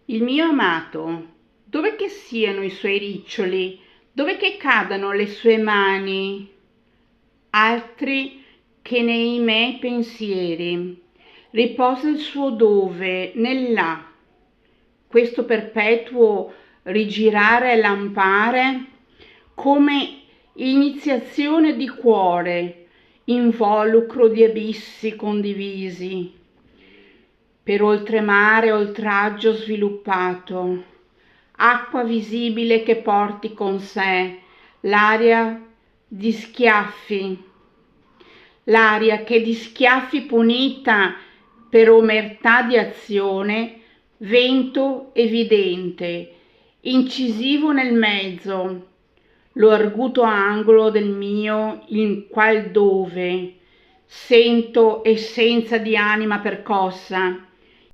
Il mio amato, dove che siano i suoi riccioli, dove che cadano le sue mani, altri che nei miei pensieri, riposa il suo dove, nell'à, questo perpetuo rigirare e lampare, come iniziazione di cuore, involucro di abissi condivisi, per oltremare oltraggio sviluppato, acqua visibile che porti con sé l'aria di schiaffi, l'aria che di schiaffi punita per omertà di azione, vento evidente, incisivo nel mezzo, lo arguto angolo del mio in qual dove sento essenza di anima percossa,